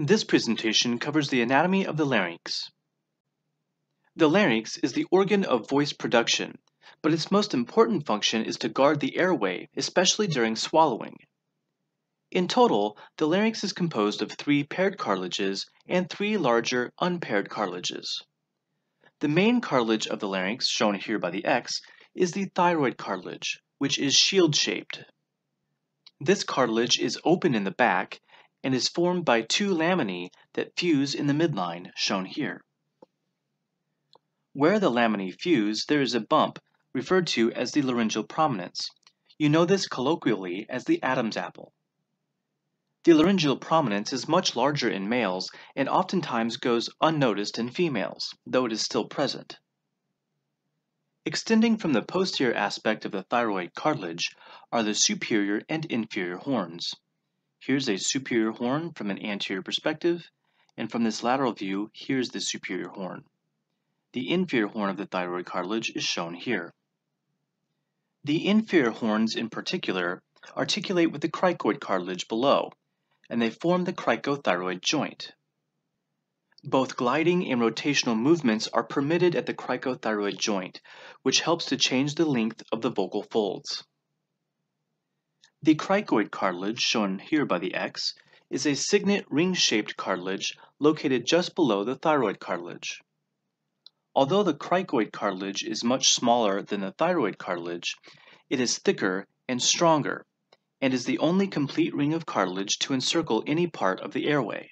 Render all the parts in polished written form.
This presentation covers the anatomy of the larynx. The larynx is the organ of voice production, but its most important function is to guard the airway, especially during swallowing. In total, the larynx is composed of 3 paired cartilages and 3 larger unpaired cartilages. The main cartilage of the larynx, shown here by the X, is the thyroid cartilage, which is shield-shaped. This cartilage is open in the back and is formed by 2 laminae that fuse in the midline, shown here. Where the laminae fuse, there is a bump, referred to as the laryngeal prominence. You know this colloquially as the Adam's apple. The laryngeal prominence is much larger in males and oftentimes goes unnoticed in females, though it is still present. Extending from the posterior aspect of the thyroid cartilage are the superior and inferior horns. Here's a superior horn from an anterior perspective, and from this lateral view, here's the superior horn. The inferior horn of the thyroid cartilage is shown here. The inferior horns in particular articulate with the cricoid cartilage below, and they form the cricothyroid joint. Both gliding and rotational movements are permitted at the cricothyroid joint, which helps to change the length of the vocal folds. The cricoid cartilage, shown here by the X, is a signet ring-shaped cartilage located just below the thyroid cartilage. Although the cricoid cartilage is much smaller than the thyroid cartilage, it is thicker and stronger, and is the only complete ring of cartilage to encircle any part of the airway.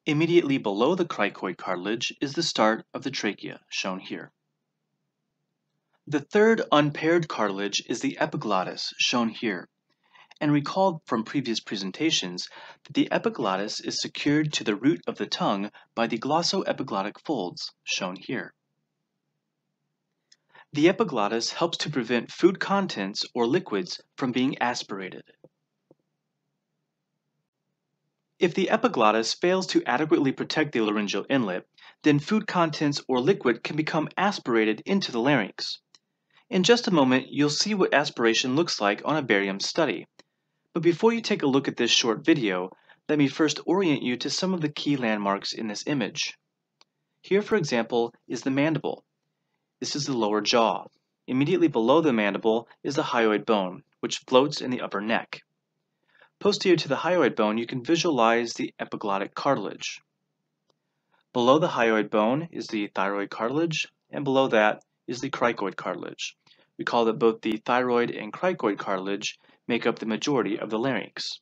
Immediately below the cricoid cartilage is the start of the trachea, shown here. The third unpaired cartilage is the epiglottis, shown here, and recalled from previous presentations that the epiglottis is secured to the root of the tongue by the glossoepiglottic folds, shown here. The epiglottis helps to prevent food contents or liquids from being aspirated. If the epiglottis fails to adequately protect the laryngeal inlet, then food contents or liquid can become aspirated into the larynx. In just a moment, you'll see what aspiration looks like on a barium study. But before you take a look at this short video, let me first orient you to some of the key landmarks in this image. Here, for example, is the mandible. This is the lower jaw. Immediately below the mandible is the hyoid bone, which floats in the upper neck. Posterior to the hyoid bone, you can visualize the epiglottic cartilage. Below the hyoid bone is the thyroid cartilage, and below that is the cricoid cartilage. Recall that both the thyroid and cricoid cartilage make up the majority of the larynx.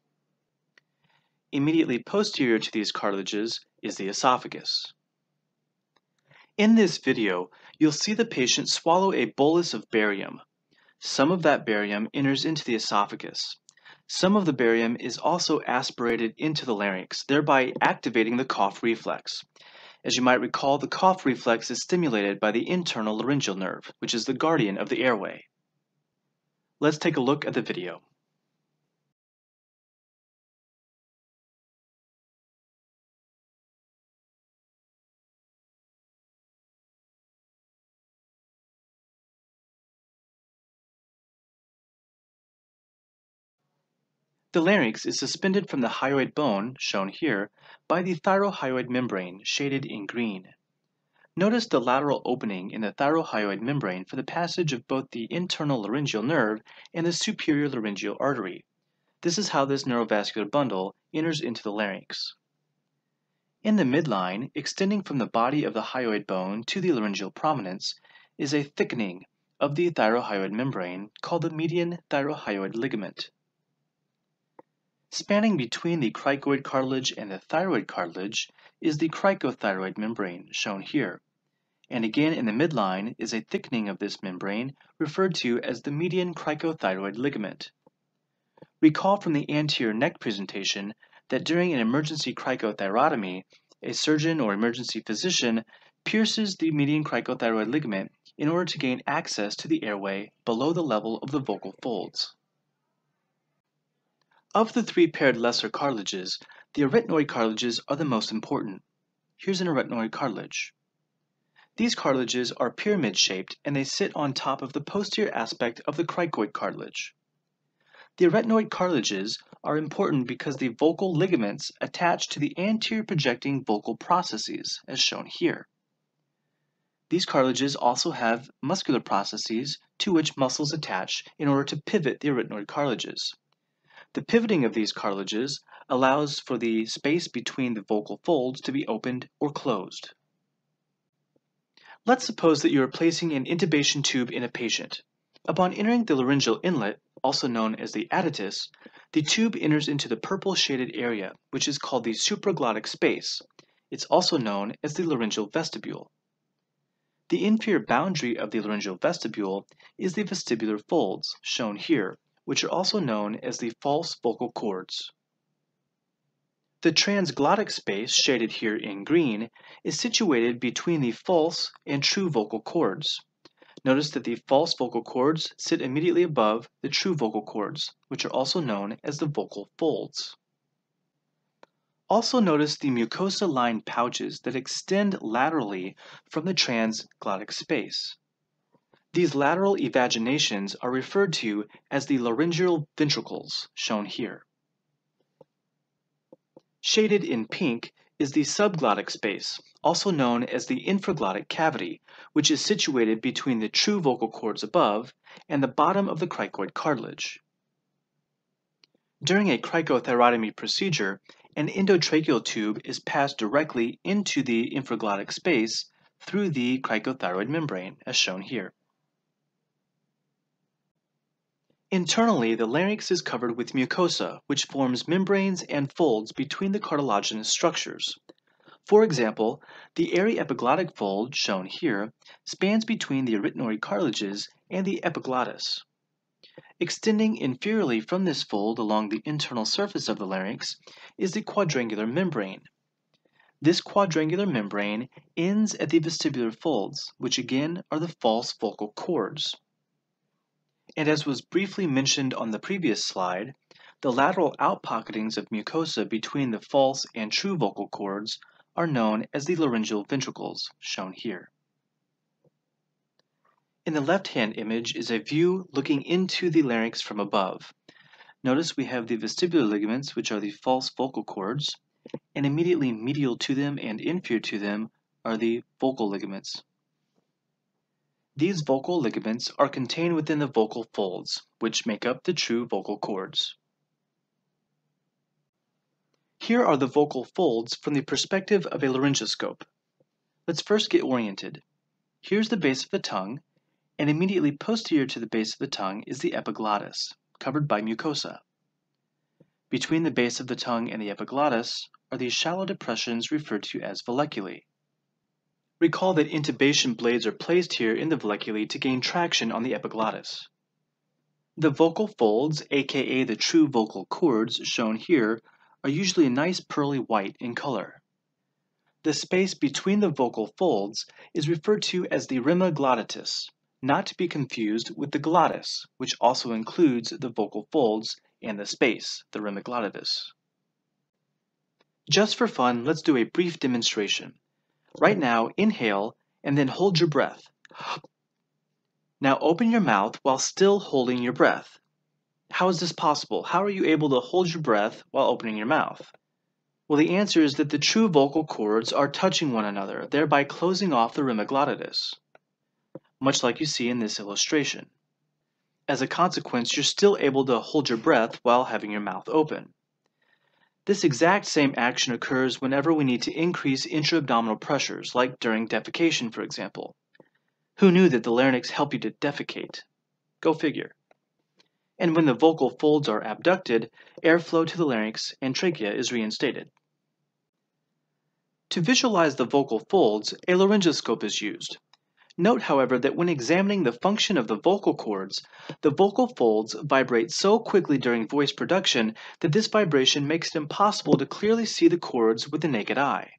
Immediately posterior to these cartilages is the esophagus. In this video, you'll see the patient swallow a bolus of barium. Some of that barium enters into the esophagus. Some of the barium is also aspirated into the larynx, thereby activating the cough reflex. As you might recall, the cough reflex is stimulated by the internal laryngeal nerve, which is the guardian of the airway. Let's take a look at the video. The larynx is suspended from the hyoid bone, shown here, by the thyrohyoid membrane, shaded in green. Notice the lateral opening in the thyrohyoid membrane for the passage of both the internal laryngeal nerve and the superior laryngeal artery. This is how this neurovascular bundle enters into the larynx. In the midline, extending from the body of the hyoid bone to the laryngeal prominence, is a thickening of the thyrohyoid membrane called the median thyrohyoid ligament. Spanning between the cricoid cartilage and the thyroid cartilage is the cricothyroid membrane, shown here. And again in the midline is a thickening of this membrane referred to as the median cricothyroid ligament. Recall from the anterior neck presentation that during an emergency cricothyrotomy, a surgeon or emergency physician pierces the median cricothyroid ligament in order to gain access to the airway below the level of the vocal folds. Of the 3 paired lesser cartilages, the arytenoid cartilages are the most important. Here's an arytenoid cartilage. These cartilages are pyramid-shaped and they sit on top of the posterior aspect of the cricoid cartilage. The arytenoid cartilages are important because the vocal ligaments attach to the anterior projecting vocal processes, as shown here. These cartilages also have muscular processes to which muscles attach in order to pivot the arytenoid cartilages. The pivoting of these cartilages allows for the space between the vocal folds to be opened or closed. Let's suppose that you are placing an intubation tube in a patient. Upon entering the laryngeal inlet, also known as the adytus, the tube enters into the purple shaded area, which is called the supraglottic space. It's also known as the laryngeal vestibule. The inferior boundary of the laryngeal vestibule is the vestibular folds, shown here, which are also known as the false vocal cords. The transglottic space, shaded here in green, is situated between the false and true vocal cords. Notice that the false vocal cords sit immediately above the true vocal cords, which are also known as the vocal folds. Also notice the mucosa-lined pouches that extend laterally from the transglottic space. These lateral evaginations are referred to as the laryngeal ventricles, shown here. Shaded in pink is the subglottic space, also known as the infraglottic cavity, which is situated between the true vocal cords above and the bottom of the cricoid cartilage. During a cricothyrotomy procedure, an endotracheal tube is passed directly into the infraglottic space through the cricothyroid membrane, as shown here. Internally, the larynx is covered with mucosa, which forms membranes and folds between the cartilaginous structures. For example, the airy epiglottic fold, shown here, spans between the arytenoid cartilages and the epiglottis. Extending inferiorly from this fold along the internal surface of the larynx is the quadrangular membrane. This quadrangular membrane ends at the vestibular folds, which again are the false vocal cords. And as was briefly mentioned on the previous slide, the lateral outpocketings of mucosa between the false and true vocal cords are known as the laryngeal ventricles, shown here. In the left-hand image is a view looking into the larynx from above. Notice we have the vestibular ligaments, which are the false vocal cords, and immediately medial to them and inferior to them are the vocal ligaments. These vocal ligaments are contained within the vocal folds, which make up the true vocal cords. Here are the vocal folds from the perspective of a laryngoscope. Let's first get oriented. Here's the base of the tongue, and immediately posterior to the base of the tongue is the epiglottis, covered by mucosa. Between the base of the tongue and the epiglottis are these shallow depressions referred to as valleculae. Recall that intubation blades are placed here in the valleculae to gain traction on the epiglottis. The vocal folds, aka the true vocal cords, shown here, are usually a nice pearly white in color. The space between the vocal folds is referred to as the rima glottis, not to be confused with the glottis, which also includes the vocal folds and the space, the rima glottis. Just for fun, let's do a brief demonstration. Right now, inhale and then hold your breath. Now open your mouth while still holding your breath. How is this possible? How are you able to hold your breath while opening your mouth? Well, the answer is that the true vocal cords are touching one another, thereby closing off the rima glottis, much like you see in this illustration. As a consequence, you're still able to hold your breath while having your mouth open. This exact same action occurs whenever we need to increase intra-abdominal pressures, like during defecation, for example. Who knew that the larynx helped you to defecate? Go figure. And when the vocal folds are abducted, airflow to the larynx and trachea is reinstated. To visualize the vocal folds, a laryngoscope is used. Note, however, that when examining the function of the vocal cords, the vocal folds vibrate so quickly during voice production that this vibration makes it impossible to clearly see the cords with the naked eye.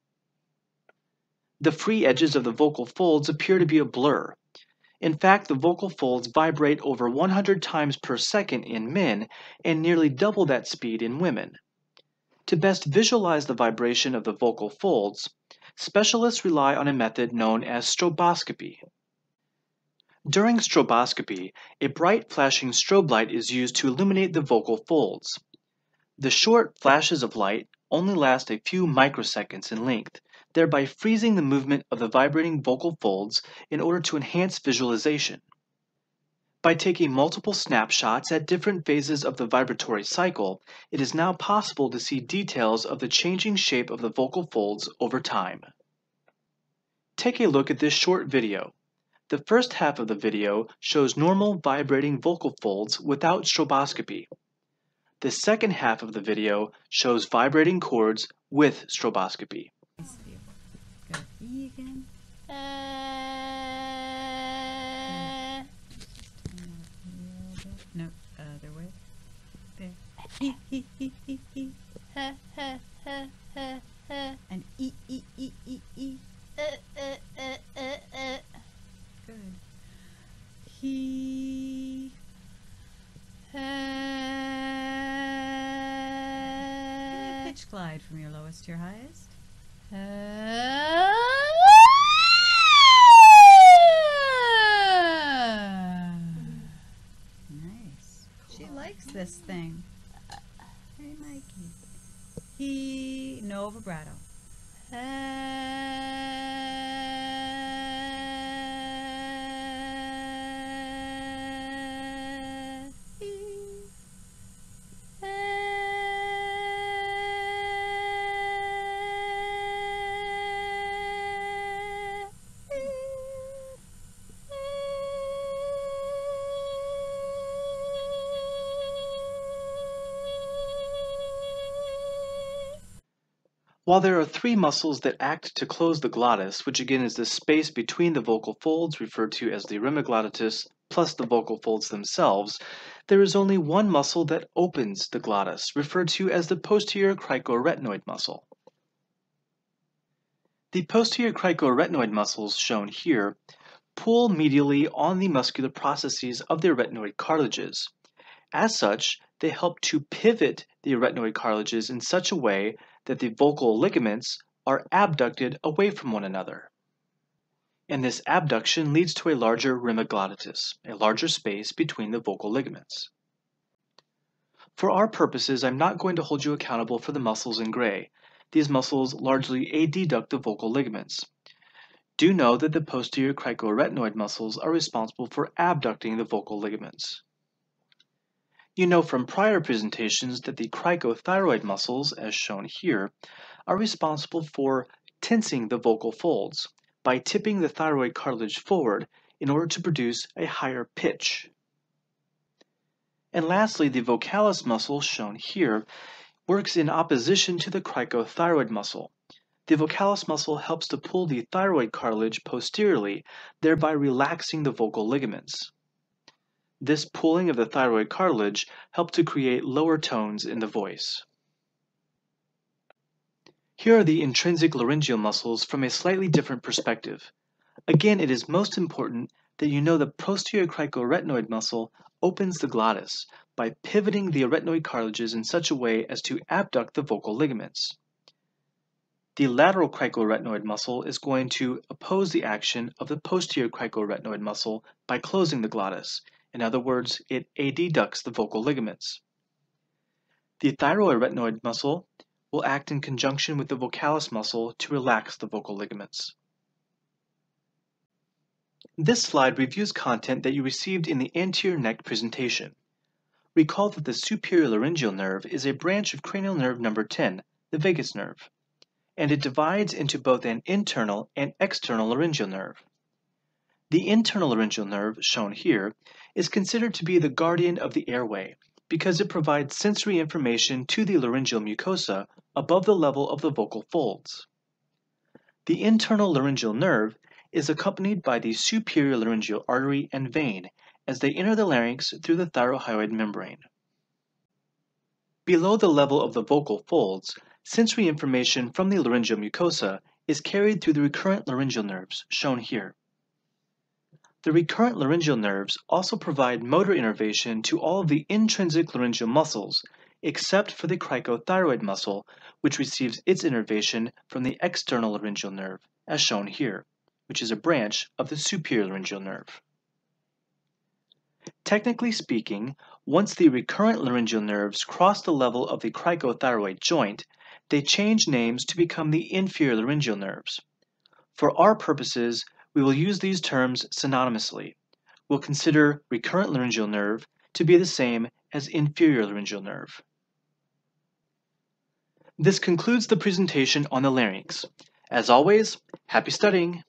The free edges of the vocal folds appear to be a blur. In fact, the vocal folds vibrate over 100 times per second in men and nearly double that speed in women. To best visualize the vibration of the vocal folds, specialists rely on a method known as stroboscopy. During stroboscopy, a bright flashing strobe light is used to illuminate the vocal folds. The short flashes of light only last a few microseconds in length, thereby freezing the movement of the vibrating vocal folds in order to enhance visualization. By taking multiple snapshots at different phases of the vibratory cycle, it is now possible to see details of the changing shape of the vocal folds over time. Take a look at this short video. The first half of the video shows normal vibrating vocal folds without stroboscopy. The second half of the video shows vibrating chords with stroboscopy. Good. E again. No, other way. There. E. And E. Good. He. Give me a pitch glide from your lowest to your highest. Nice. She likes this thing. Hey, Mikey. He. No vibrato. While there are three muscles that act to close the glottis, which again is the space between the vocal folds referred to as the remiglottis plus the vocal folds themselves, there is only one muscle that opens the glottis, referred to as the posterior cricoretinoid muscle. The posterior cricoretinoid muscles, shown here, pull medially on the muscular processes of the arytenoid cartilages. As such, they help to pivot the arytenoid cartilages in such a way that the vocal ligaments are abducted away from one another. And this abduction leads to a larger remiglottis, a larger space between the vocal ligaments. For our purposes, I'm not going to hold you accountable for the muscles in gray. These muscles largely adduct the vocal ligaments. Do know that the posterior cricoretinoid muscles are responsible for abducting the vocal ligaments. You know from prior presentations that the cricothyroid muscles, as shown here, are responsible for tensing the vocal folds by tipping the thyroid cartilage forward in order to produce a higher pitch. And lastly, the vocalis muscle, shown here, works in opposition to the cricothyroid muscle. The vocalis muscle helps to pull the thyroid cartilage posteriorly, thereby relaxing the vocal ligaments. This pulling of the thyroid cartilage helps to create lower tones in the voice. Here are the intrinsic laryngeal muscles from a slightly different perspective. Again, it is most important that you know the posterior cricoretinoid muscle opens the glottis by pivoting the arytenoid cartilages in such a way as to abduct the vocal ligaments. The lateral cricoretinoid muscle is going to oppose the action of the posterior cricoretinoid muscle by closing the glottis. In other words, it adducts the vocal ligaments. The thyroarytenoid muscle will act in conjunction with the vocalis muscle to relax the vocal ligaments. This slide reviews content that you received in the anterior neck presentation. Recall that the superior laryngeal nerve is a branch of cranial nerve number 10, the vagus nerve, and it divides into both an internal and external laryngeal nerve. The internal laryngeal nerve, shown here, is considered to be the guardian of the airway because it provides sensory information to the laryngeal mucosa above the level of the vocal folds. The internal laryngeal nerve is accompanied by the superior laryngeal artery and vein as they enter the larynx through the thyrohyoid membrane. Below the level of the vocal folds, sensory information from the laryngeal mucosa is carried through the recurrent laryngeal nerves, shown here. The recurrent laryngeal nerves also provide motor innervation to all of the intrinsic laryngeal muscles, except for the cricothyroid muscle, which receives its innervation from the external laryngeal nerve, as shown here, which is a branch of the superior laryngeal nerve. Technically speaking, Once the recurrent laryngeal nerves cross the level of the cricothyroid joint, they change names to become the inferior laryngeal nerves. For our purposes, we will use these terms synonymously. We'll consider recurrent laryngeal nerve to be the same as inferior laryngeal nerve. This concludes the presentation on the larynx. As always, happy studying!